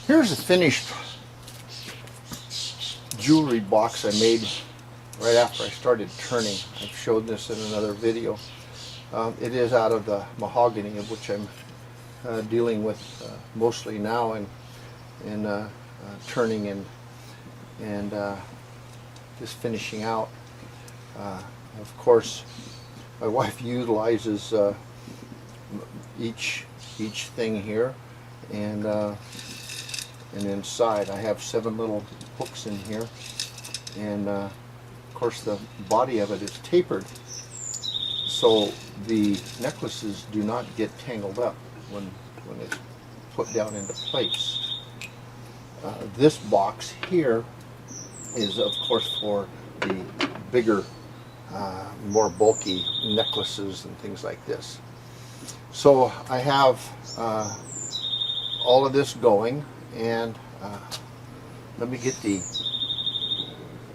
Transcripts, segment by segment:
Here's a finished jewelry box I made right after I started turning. I've showed this in another video. It is out of the mahogany, of which I'm dealing with mostly now in turning and just finishing out. Of course, my wife utilizes each thing here, and inside I have 7 little hooks in here, and of course the body of it is tapered, so the necklaces do not get tangled up when it's put down into place. This box here is of course for the bigger, more bulky necklaces and things like this. So I have all of this going, and let me get the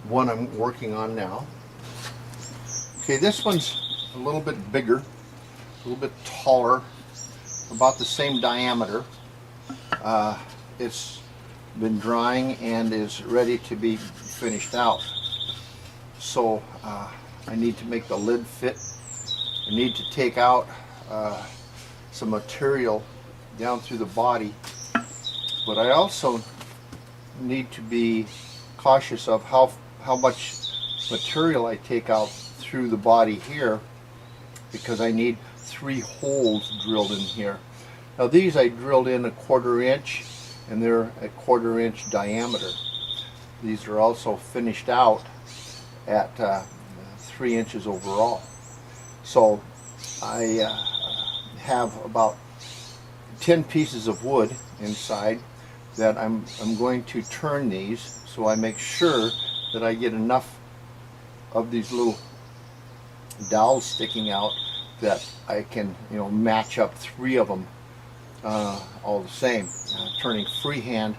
one I'm working on now. Okay, this one's a little bit bigger, a little bit taller, about the same diameter. It's been drying and is ready to be finished out. So I need to make the lid fit. I need to take out some material down through the body, but I also need to be cautious of how much material I take out through the body here, because I need 3 holes drilled in here. Now these I drilled in 1/4 inch, and they're a 1/4 inch diameter. These are also finished out at 3 inches overall. So I have about 10 pieces of wood inside that I'm going to turn these, so I make sure that I get enough of these little dowels sticking out that I can, match up 3 of them all the same. Turning freehand,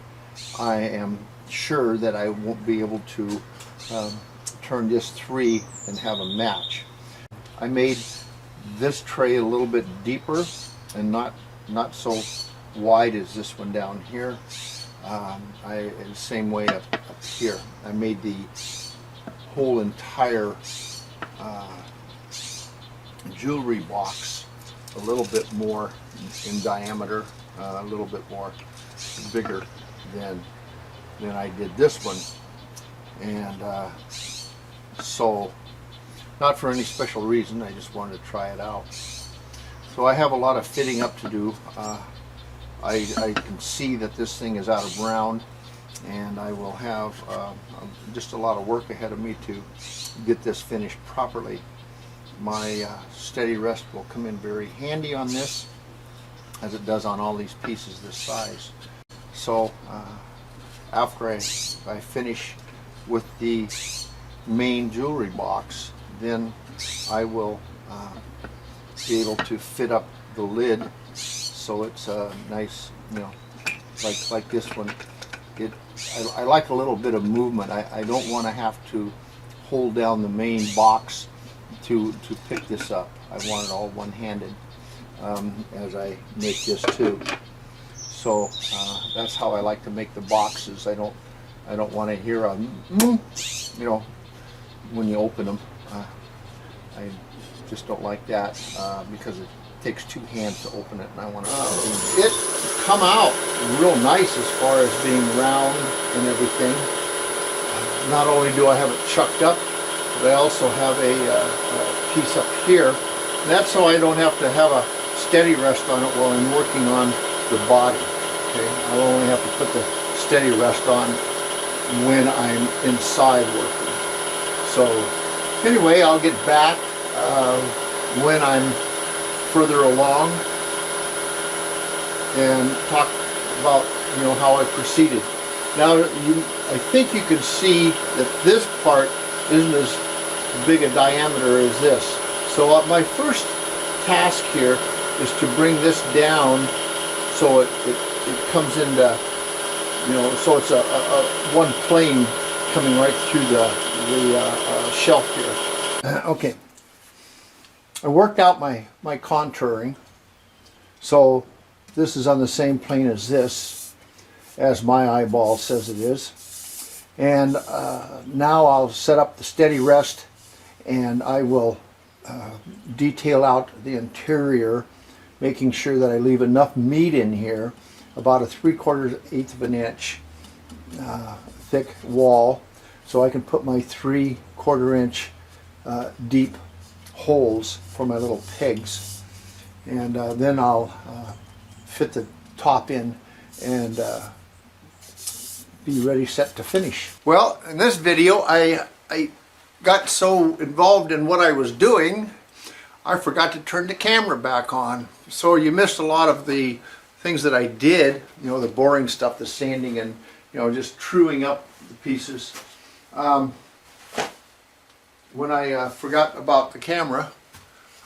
I am sure that I won't be able to turn just 3 and have a match. I made this tray a little bit deeper and not so wide as this one down here. The same way up here. I made the whole entire jewelry box a little bit more in diameter, a little bit more bigger than I did this one, and so not for any special reason, I just wanted to try it out. So I have a lot of fitting up to do. I can see that this thing is out of round, and I will have just a lot of work ahead of me to get this finished properly. My steady rest will come in very handy on this, as it does on all these pieces this size. So after I finish with the main jewelry box, then I will be able to fit up the lid so it's nice, like this one. I like a little bit of movement. I don't want to have to hold down the main box to pick this up. I want it all one-handed as I make this too. So that's how I like to make the boxes. I don't want to hear a when you open them. I just don't like that because it takes 2 hands to open it, and I want it come out real nice as far as being round and everything. Not only do I have it chucked up, but I also have a piece up here. And that's so I don't have to have a steady rest on it while I'm working on the body. Okay, I'll only have to put the steady rest on when I'm inside working. So anyway, I'll get back when I'm further along and talk about how I proceeded. Now I think you can see that this part isn't as big a diameter as this. So my first task here is to bring this down so it comes into, so it's a one plane coming right through the shelf here. Okay, I worked out my contouring, so this is on the same plane as this, as my eyeball says it is. And now I'll set up the steady rest, and I will detail out the interior, making sure that I leave enough meat in here, about a 3/4 of an inch thick wall, so I can put my 3/4 inch deep holes for my little pegs. And then I'll fit the top in and be ready, set to finish. Well, in this video I got so involved in what I was doing, I forgot to turn the camera back on. So you missed a lot of the things that I did, you know, the boring stuff, the sanding, and, you know, just truing up the pieces. When I forgot about the camera,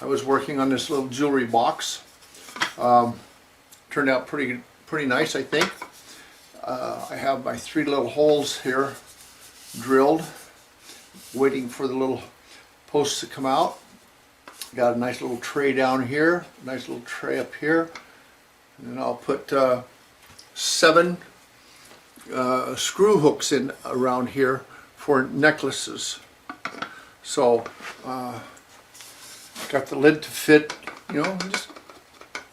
I was working on this little jewelry box. Turned out pretty nice, I think. I have my 3 little holes here drilled, waiting for the little posts to come out. Got a nice little tray down here, nice little tray up here, and then I'll put 7 screw hooks in around here for necklaces. So got the lid to fit, you know, just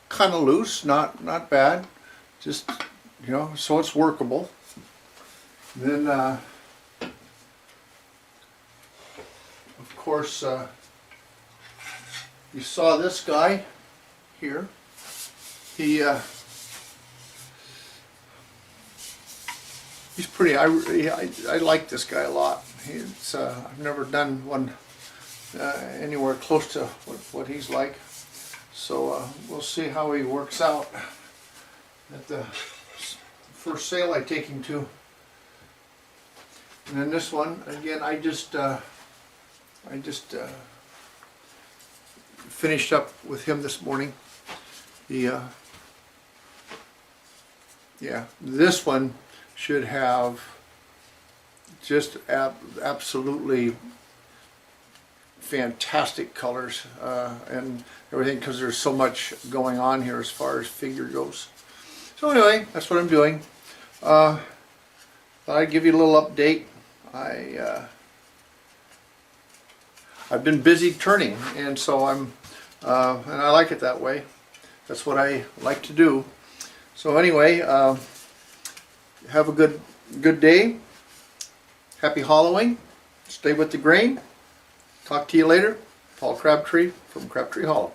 kind of loose, not bad, just, you know, so it's workable. Then of course you saw this guy here. He's pretty. I like this guy a lot. I've never done one anywhere close to what he's like. So we'll see how he works out at the first sale I take him to. And then this one again, I just finished up with him this morning. Yeah, this one should have just absolutely fantastic colors and everything, because there's so much going on here as far as figure goes. So anyway, that's what I'm doing. Thought I'd give you a little update. I've been busy turning, and so and I like it that way. That's what I like to do. So anyway, have a good day. Happy Halloween. Stay with the grain. Talk to you later. Paul Crabtree from Crabtree Hollow.